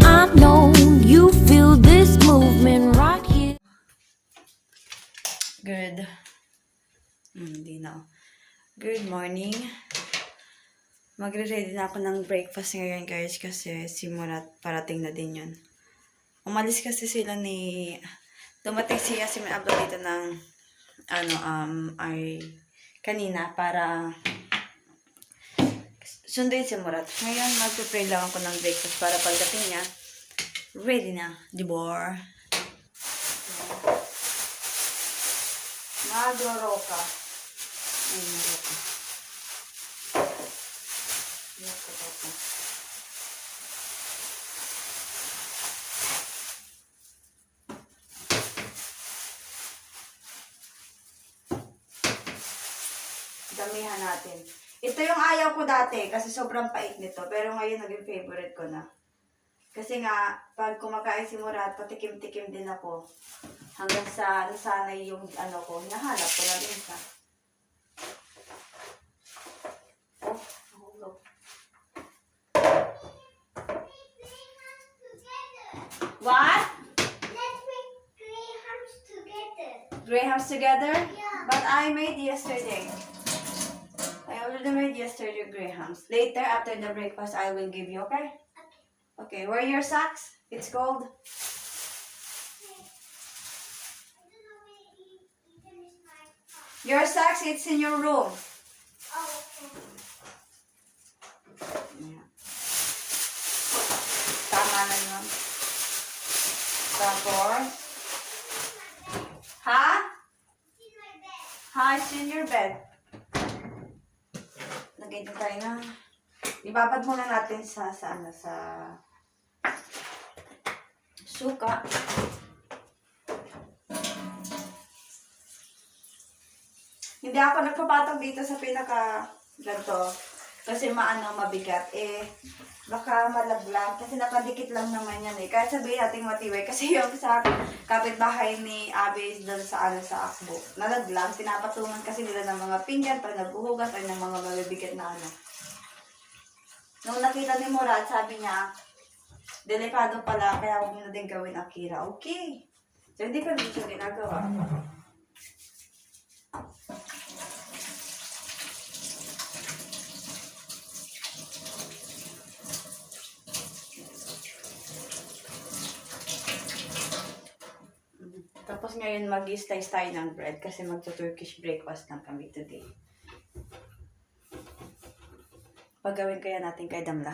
I know you feel this movement right here. Good. Hindi na. Good morning. Magre-ready na ako ng breakfast ngayon guys kasi simulat parating na din yun. Umalis kasi sila dumating si Yasim Abdo dito ng kanina para sunduin si Murat. Ngayon mag-prepare lang ako ng breakfast para pagdating niya ready na, dibor. Magro-roka. Ayun, roka. Roka. Damihan natin. Ito yung ayaw ko dati kasi sobrang pait nito. Pero ngayon naging favorite ko na. Kasi nga, pag kumakain si Murat, patikim-tikim din ako. Hanggang sa nasanay yung ko, nahanap ko na din sa. Oh, nahulog. What? Let's make grahams together. Grahams together? Yeah. But I made yesterday. I already made yesterday grahams. Later, after the breakfast, I will give you, okay? Okay, where are your socks? It's cold. I don't know where even is my cup. Your socks, it's in your room. Oh, okay. Yeah. Tama na yun. Tapos, ha? It's in my bed. Ha, it's in your bed. Lagay din tayo na. Ibabad muna natin sa suka. Hindi ako nagpapatong dito sa ganito. Kasi mabigat. Baka malaglag. Kasi nakadikit lang naman yan Kahit sabihin natin matibay. Kasi yung sa kapitbahay ni Abe doon sa akbo. Nalaglag. Pinapatungan kasi nila ng mga pinggan pag nagbuhugas ay ng mga mabibigat na Nung nakita ni Murad, sabi niya, delikado pala, kaya huwag mo na din gawin, Akira. Okay. So, hindi ko din siya ginagawa. Tapos ngayon mag-slice tayo ng bread kasi magto-Turkish breakfast lang kami today. Pagawin kaya natin kay Damla.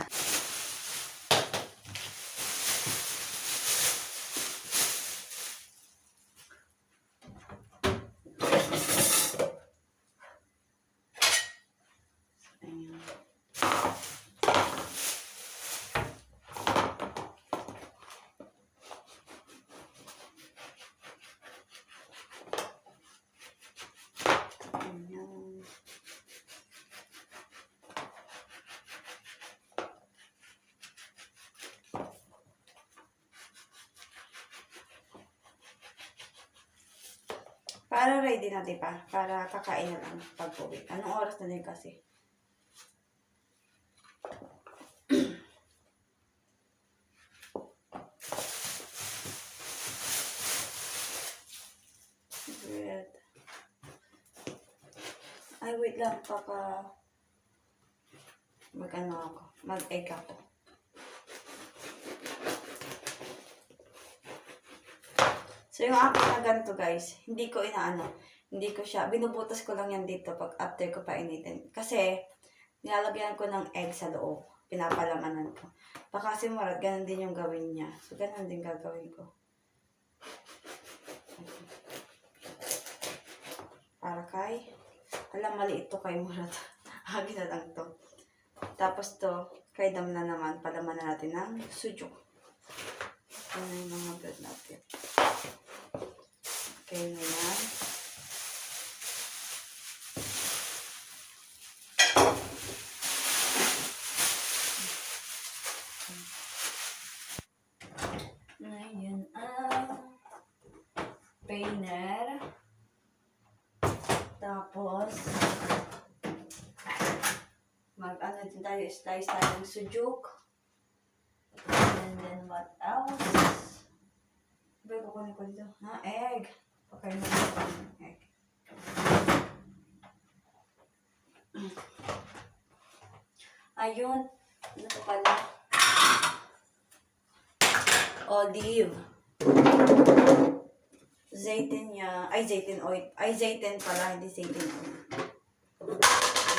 Para ready na, diba? Para kakain na lang pag-uwi. Anong oras na din kasi? Bread. Ay, wait lang. Mag-egg ako. So, yung akin na ganito guys, hindi ko siya, binubutas ko lang yan dito pag after ko painitin. Kasi, nilalagyan ko ng egg sa loob. Pinapalamanan ko. Baka si Murat, ganun din yung gawin niya. So, ganun din gagawin ko. Para mali ito kay Murat. Hagi na lang to. Tapos to, kay Damla naman, palamanan natin ng sujuk. Ito na yung mga bread natin. Okay na yan. Ngayon painer. Tapos, din tayo, slice tayo ng sujuk. kukunin ko dito. Egg. Okay, ng egg. Ayun. Ano pa pala? Olive. Zeytin niya. Ay, zeytin oil. Ay, zeytin pala. Hindi zeytin oil.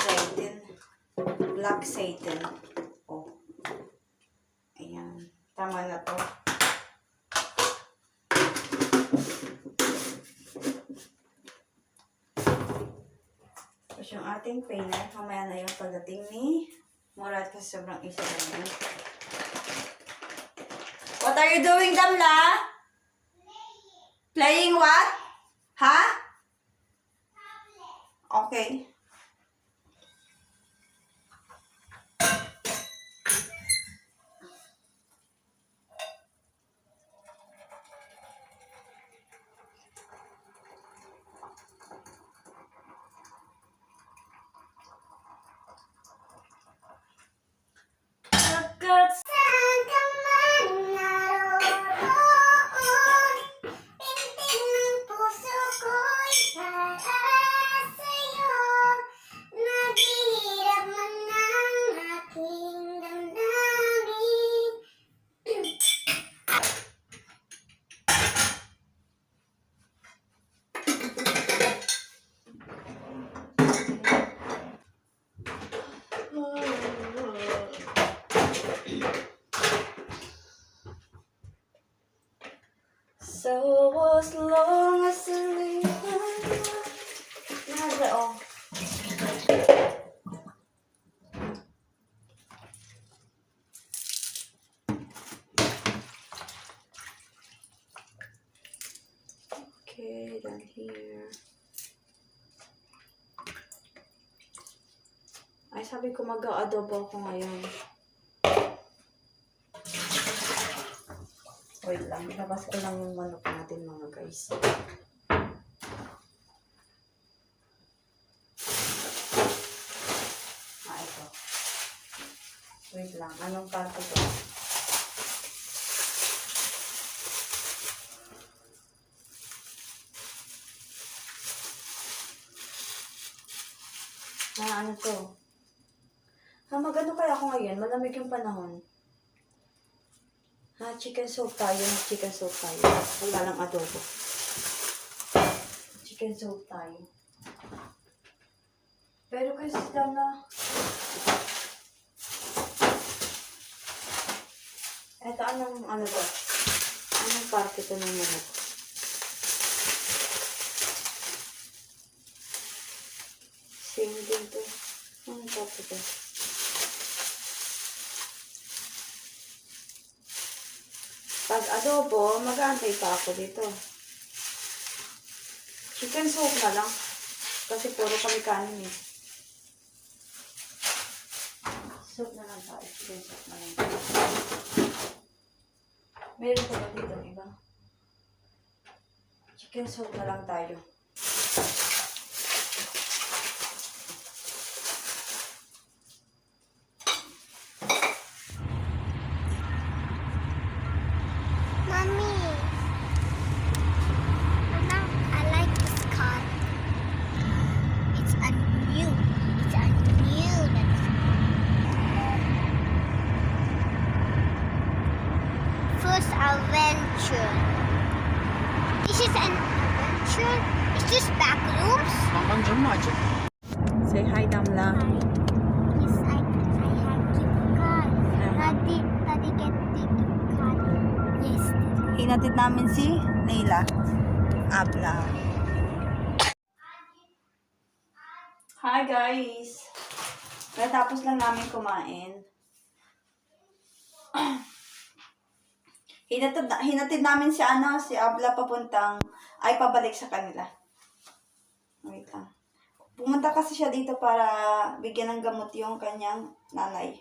Zeytin. Black zeytin. Oh. Ayan. Tama na to. Tapos yung ating peanut, mamaya na yung pagdating ni Murat kasi sobrang isa na yun. What are you doing, Damla? Playing what? Ha? Okay. Saan ka man naroon, pintig ng puso ko'y para sa'yo. Naghihirap man ang aking damdamin. So as long as I live, nada oh. Okay, then here. Ay, sabi ko mag-a-adobo ako ngayon. Wait lang, ilabas ko lang yung manok natin mga guys. Ito. Wait lang, anong parte to? Ano to? Magano kaya ako ngayon? Malamig yung panahon. Chicken soup tayo. Chicken soup tayo. Wala lang adobo. Chicken soup tayo. Pero kasi lang na... Eto, ano to? Anong parte to ng manok? Same din to. Anong parte to? Pag adobo, mag-aantay pa ako dito. Chicken soup na lang. Kasi puro kami kanin eh. Soup na lang tayo. Chicken soup na lang. Meron pa ba dito, iba? Chicken soup na lang tayo. Mommy, Mama, I like this car. It's a new. That's first adventure. This is an adventure. Is this back rooms? Say hi, Damla. Yes, I have gift card. Daddy get the gift card yesterday. Hinatid namin si Leila. Abla. Hi guys! Katapos lang namin kumain. Hinatid namin si Abla pabalik sa kanila. Wait lang. Pumunta kasi siya dito para bigyan ng gamot yung kanyang nanay.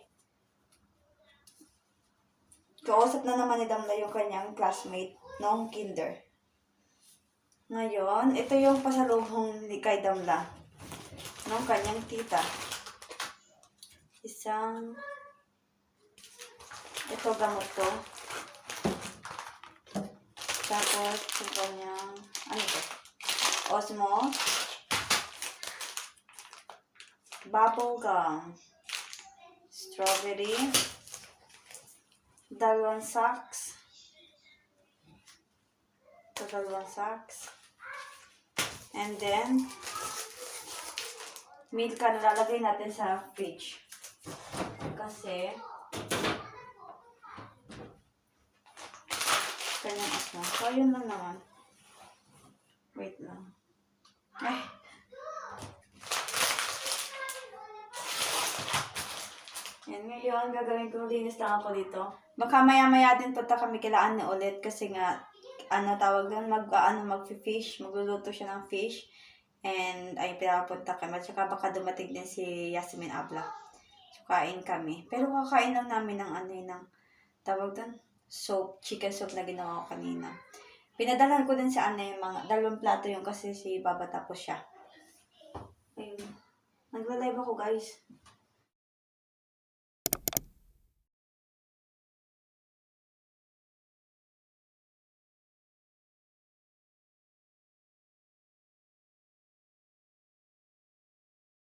Kausap na naman ni Damla yung kanyang classmate noong kinder. Ngayon, ito yung pasalubong ni kay Damla noong kanyang tita. Ito gamot to. Tapos, yung kanyang, ano to? Osmo. Bubble gum. Strawberry. Dalawang sacks. So, dalawang sacks. And then, milk na lalagay natin sa fridge. Kasi, kanyang asma. So, yun lang naman. Wait lang. Ay! Yan, ngayon, gagawin ko, linis lang ako dito. Baka maya-maya din punta kami kila Anne ulit kasi nga, tawag doon, mag-fish, magluluto siya ng fish. And, ay, pinapunta kami. At saka baka dumating din si Yasmin Abla. So, kain kami. Pero kakain lang namin ng tawag doon, soup, chicken soup na ginawa ko kanina. Pinadalhan ko din sa yung mga 2 plato yung kasi si Baba tapos siya. Ayun. Nagla-live ako, guys.